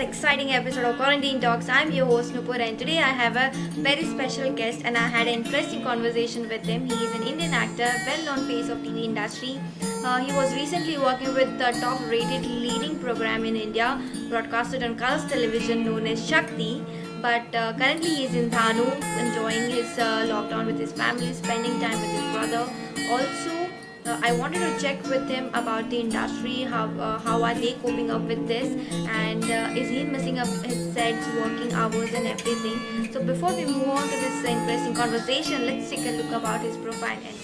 exciting episode of Quarantine Talks. I'm your host Nupur, and today I have a very special guest, and I had an interesting conversation with him. He is an Indian actor, well-known face of TV industry. He was recently working with the top-rated leading program in India, broadcasted on Colors Television, known as Shakti. But currently, he is in Dhanu, enjoying his lockdown with his family, spending time with his brother. Also, I wanted to check with him about the industry, how are they coping up with this, and is he missing up his sets, working hours, and everything. So before we move on to this interesting conversation, let's take a look about his profile and.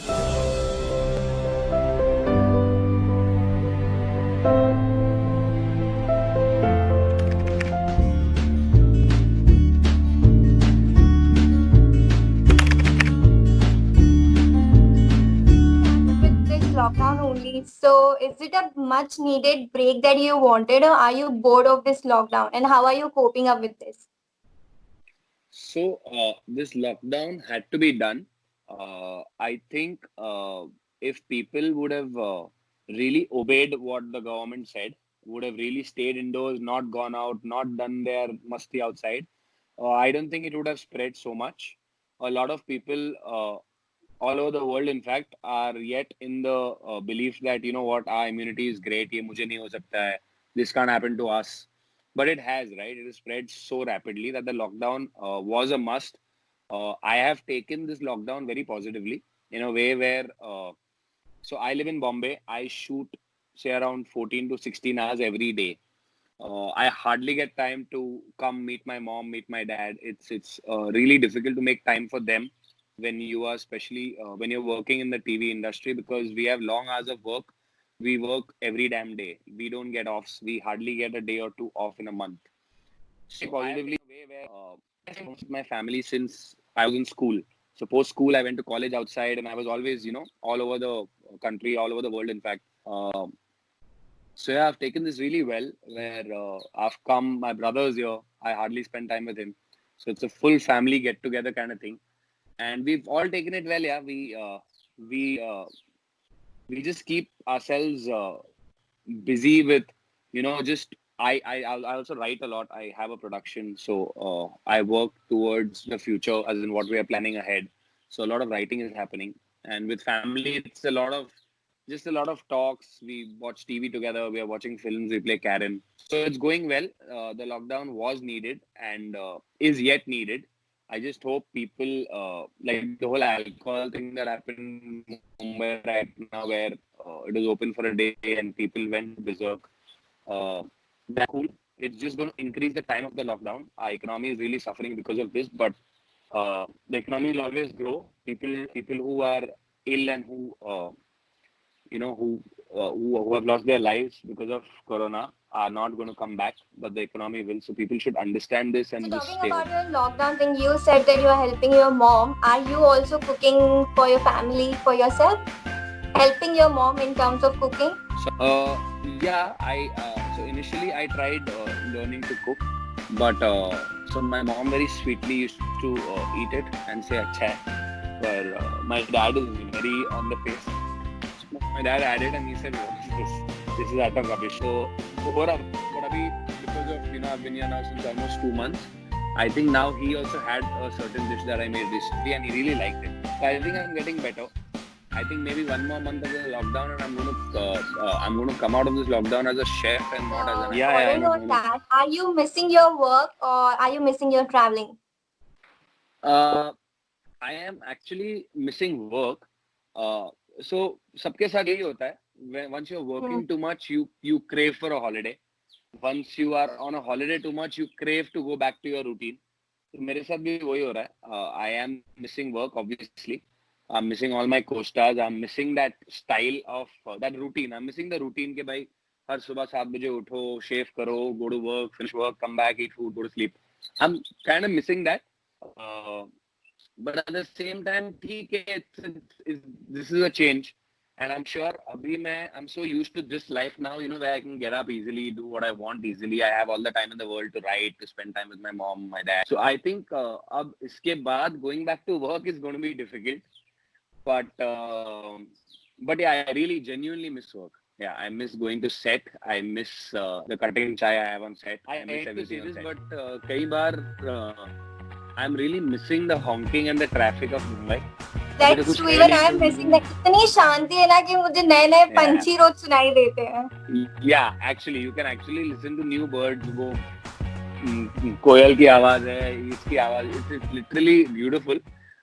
With this lockdown only, so is it a much needed break that you wanted, or are you bored of this lockdown? And how are you coping up with this? This lockdown had to be done. I think if people would have really obeyed what the government said, would have really stayed indoors, not gone out, not done their musti outside, I don't think it would have spread so much. A lot of people all over the world, in fact, are yet in the belief that, you know what, our immunity is great, ye mujhe nahi ho sakta hai, this can't happen to us. But it has, right? It has spread so rapidly that the lockdown was a must. I have taken this lockdown very positively in a way where, so I live in Bombay. I shoot, say, around 14 to 16 hours every day. I hardly get time to come meet my mom, meet my dad. It's really difficult to make time for them when you are, especially when you're working in the TV industry, because we have long hours of work. We work every damn day. We don't get offs. We hardly get a day or two off in a month. So positively in a way where I spent most of my family since I was in school. So post school, I went to college outside, and I was always, all over the country, all over the world, in fact. So yeah, I've taken this really well. Where I've come, my brother's here. I hardly spend time with him, so it's a full family get together kind of thing, and we've all taken it well. Yeah, we uh, we just keep ourselves busy with, just I also write a lot. I have a production, so I work towards the future, as in what we are planning ahead. So a lot of writing is happening, and with family, it's a lot of talks. We watch TV together. We are watching films. We play Karen. So it's going well. The lockdown was needed and is yet needed. I just hope people, like the whole alcohol thing that happened in Mumbai right now, where it was open for a day and people went berserk. That's cool. It's just going to increase the time of the lockdown. Our economy is really suffering because of this, but the economy will always grow. People who are ill and who have lost their lives because of Corona are not going to come back, but the economy will. So people should understand this So and just talking stay about home. your lockdown thing, you said that you are helping your mom. Are you also cooking for your family, for yourself? Helping your mom in terms of cooking? Yeah, so initially I tried learning to cook, but so my mom very sweetly used to eat it and say "अच्छा है." But my dad is very on the face. So my dad had it and he said, "What is this? This is utter rubbish." So over up, but abhi, because of I've been here now since almost 2 months. I think now he also had a certain dish that I made recently and he really liked it. So I think I'm getting better. I think maybe one more month of the lockdown, and I'm going to come out of this lockdown as a chef and not as an actor. Yeah, Following on that, are you missing your work or are you missing your traveling? uh, I am actually missing work. Uh, so सबके साथ यही होता है. Once you're working too much, you crave for a holiday. Once you are on a holiday too much, you crave to go back to your routine. तो मेरे साथ भी वही हो रहा है. I am missing work, obviously. I'm missing all my co-stars. I'm missing that style of that routine. I'm missing the routine के भाई हर सुबह 7 बजे उठो, shave करो, go to work, finish work, come back, eat food, go to sleep. I'm kind of missing that. Uh, but at the same time, ठीक है, this is a change. And I'm sure I'm so used to this life now, where I can get up easily, do what I want easily. I have all the time in the world to write, to spend time with my mom, my dad. So I think अब इसके बाद going back to work is going to be difficult. But yeah, I really genuinely miss work. Yeah, I miss going to set. I miss the cutting chai I have on set. I miss hate to say everything on this, set. but कई बार I'm really missing the honking and the traffic of Mumbai. अभी तो That's कुछ true. है Even नहीं I तो am missing that. इतनी शांति है ना कि मुझे नए नए yeah. पंछी रोज सुनाई देते हैं. Yeah, actually you can actually listen to new birds. वो कोयल की आवाज है, इसकी आवाज. It's literally beautiful.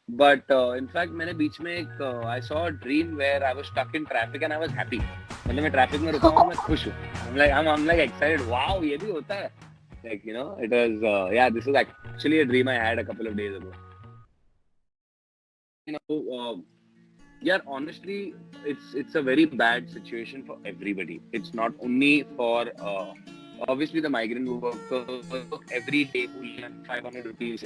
But in fact मैंने बीच में एक I saw a dream where I was stuck in traffic and I was happy. मतलब मैं ट्रैफिक में रुका हूँ, मैं खुश हूँ. I'm like excited. Wow, ये भी होता है. Like, you know, it was yeah, this was actually a dream I had a couple of days ago. You know, yeah, honestly, it's a very bad situation for everybody. It's not only for obviously the migrant workers work every day, 500 rupees.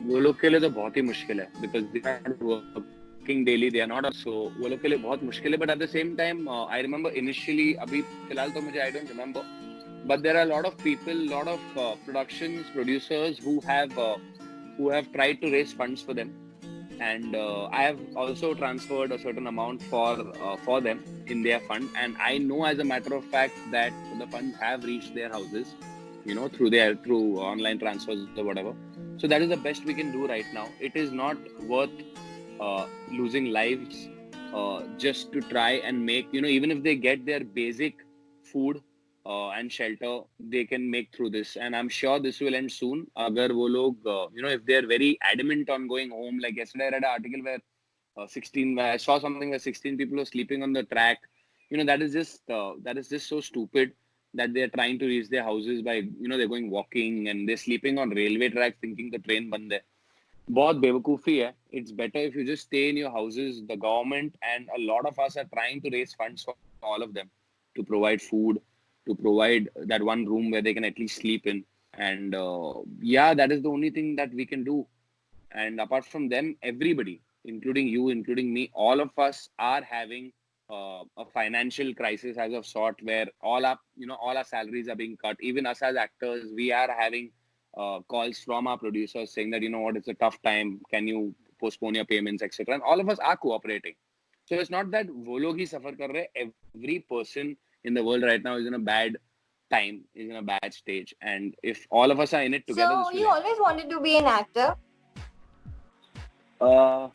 वो लोग के लिए तो बहुत ही मुश्किल है because they are not working daily, they are not. So वो लोग के लिए बहुत मुश्किल है. But at the same time, I remember initially, अभी फिलहाल तो मुझे I don't remember, but there are a lot of people, lot of producers who have tried to raise funds for them. And I have also transferred a certain amount for them in their fund, and I know as a matter of fact that the funds have reached their houses, you know, through online transfers or whatever. So that is the best we can do right now. It is not worth losing lives just to try and make, you know, even if they get their basic food and shelter, they can make through this. And I'm sure this will end soon. Agar wo log, you know, if they're very adamant on going home, like yesterday I read an article where I saw something where 16 people were sleeping on the track. You know, that is just so stupid that they're trying to reach their houses by, you know, they're going walking and they're sleeping on railway tracks thinking the train band hai. बहुत बेवकूफ़ी है. It's better if you just stay in your houses. The government and a lot of us are trying to raise funds for all of them to provide food, to provide that one room where they can at least sleep in. And yeah, that is the only thing that we can do. And apart from them, everybody, including you, including me, all of us are having a financial crisis as of sort where all our salaries are being cut. Even us as actors, we are having calls from our producers saying that, you know what, it's a tough time. Can you postpone your payments, etc. And all of us are cooperating. So it's not that वो लोग ही suffer कर रहे. Every person in the world right now is in a bad time, is in a bad stage. And if all of us are in it together, So this will you end. always wanted to be an actor? Uh,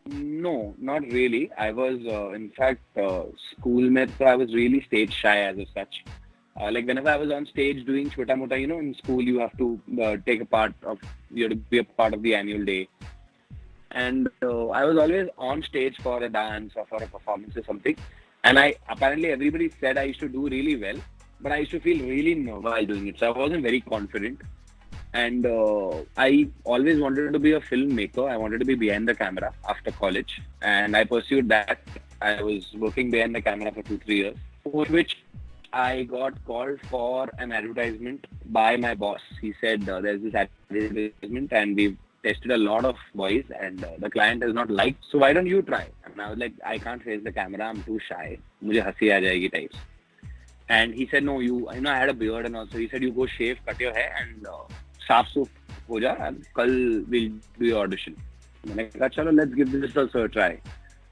No, not really. I was, in fact, school mein, so I was really stage shy as of such. Like whenever I was on stage doing chota mota, you know, in school you have to you have to be a part of the annual day. And I was always on stage for a dance or for a performance or something. And apparently everybody said I used to do really well, but I used to feel really nervous while doing it. So I wasn't very confident. And I always wanted to be a filmmaker. I wanted to be behind the camera after college, and I pursued that. I was working behind the camera for 2 3 years, for which I got called for an advertisement by my boss. He said there's this advertisement, and we've tested a lot of boys, and the client has not liked. So why don't you try? And I was like, I can't face the camera. I'm too shy. मुझे हंसी आ जाएगी types. And he said, no, you know, I had a beard and also he said, you go shave, cut your hair and साफ सूफ हो जा and कल we'll do your audition. मैंने कहा चलो let's give this also a try.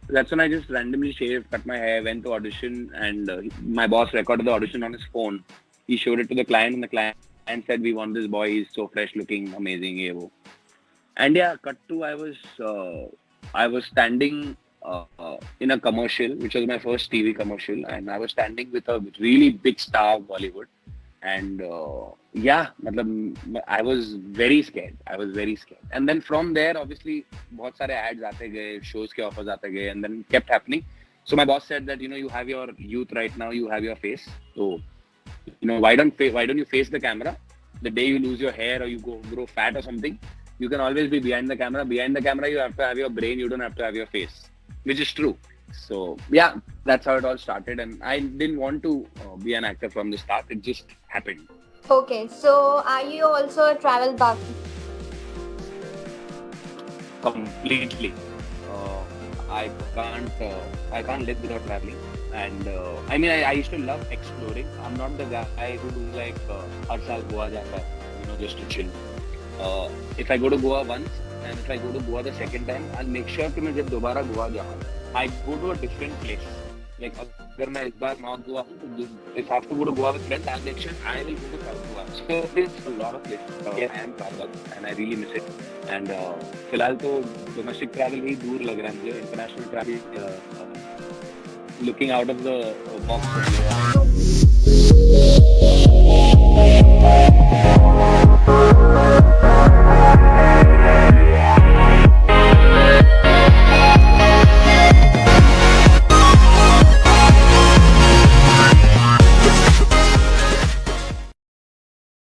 That's when I just randomly shaved, cut my hair, went to audition, and my boss recorded the audition on his phone. He showed it to the client, and the client said, "We want this boy. He's so fresh looking, amazing." ये वो. And yeah, cut to I was standing in a commercial, which was my first TV commercial, and I was standing with a really big star of Bollywood. And yeah, I was very scared. I was very scared. And then from there, obviously, बहुत सारे ads आते गए, shows के offers आते गए, and then kept happening. So my boss said that, you know, you have your youth right now, you have your face. So, you know, why don't you face the camera? The day you lose your hair or you grow fat or something, you can always be behind the camera. Behind the camera, you have to have your brain. You don't have to have your face, which is true. So yeah, that's how it all started. And I didn't want to be an actor from the start. It just happened. Okay, so are you also a travel buff? Completely. Uh, I I can't live without traveling. And I mean, I used to love exploring. I'm not the guy who do like हर साल गोवा जाता है, you know, just to chill. If I go to Goa once and if I go to Goa the second time, I'll make sure कि मैं जब दोबारा गोवा जाऊँ, I go to a different place. Like अगर मैं इस बार नॉर्थ गोवा हूँ, if I have to go to Goa with friends, I'll make sure I will go to South Goa. So there's a lot of places. Yeah, I am traveled and I really miss it. And फिलहाल तो domestic travel ही दूर लग रहा है मुझे. International travel looking out of the box.